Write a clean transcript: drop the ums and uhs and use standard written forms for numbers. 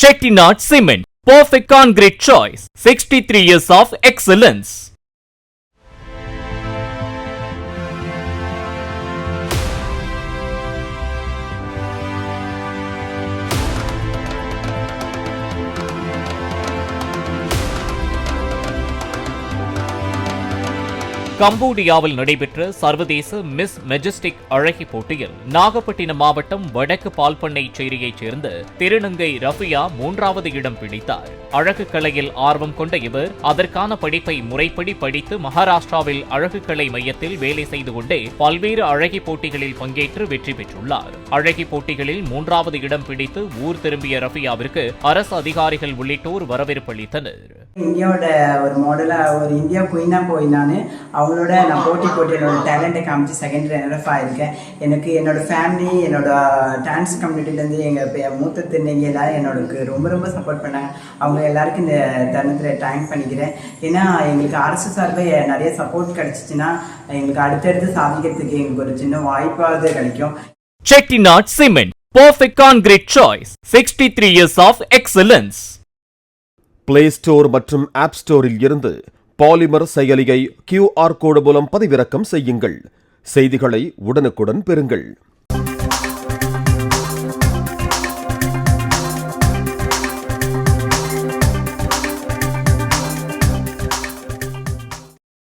Chettinad Cement, perfect concrete choice. 63 years of excellence. கம்போடியாவில் நடைபெற்ற சர்வதேச miss Majestic அழகி போட்டியில் நாகப்பட்டினம் மாவட்டம் வடக்கு பால்பண்ணை சேரியைச் சேர்ந்த திருநங்கை ரஃபியா 3வது இடம் பிடித்தார். அழகு கலையில் ஆர்வம் கொண்ட இவர் அதற்கான படிப்பை முறைப்படி படித்து மகாராஷ்டிராவில் அழகு கலை மையத்தில் வேலை செய்து கொண்டே பல்வேறு அழகி போட்டிகளில் பங்கேற்று வெற்றி பெற்றுள்ளார். அழகி போட்டிகளில் 3வது இடம் பிடித்து ஊர் திரும்பிய ரஃபியாவிற்கு அரசு அதிகாரிகள் உள்ளிட்டோர் வரவேற்பு அளித்தனர். இந்தியாவோட ஒரு மாடலா ஒரு இந்தியா குயினா போய் அவங்களோட நான் போட்டி என்னோட டேலண்ட்டை காமிச்சு செகண்ட் ரன்னர் ஆயிருக்கேன். எனக்கு என்னோட ஃபேமிலி, என்னோட டான்ஸ் கம்யூனிட்டிலேருந்து எங்கள் மூத்த திருநங்கை எல்லாரும் என்னோட ரொம்ப சப்போர்ட் பண்ணாங்க. அவங்க எல்லாருக்கும் இந்த தருணத்தில் தேங்க் பண்ணிக்கிறேன். ஏன்னா எங்களுக்கு அரசு சார்பாக நிறைய சப்போர்ட் கிடைச்சிச்சுன்னா எங்களுக்கு அடுத்தடுத்து சாதிக்கிறதுக்கு எங்களுக்கு ஒரு சின்ன வாய்ப்பாவது கிடைக்கும். Chettinad Cement, perfect concrete choice. 63 years of excellence. Play store மற்றும் ஆப் ஸ்டோரில் இருந்து பாலிமர் செயலியை QR கோடு மூலம் பதிவிறக்கம் செய்யுங்கள். செய்திகளை உடனுக்குடன் பெறுங்கள்.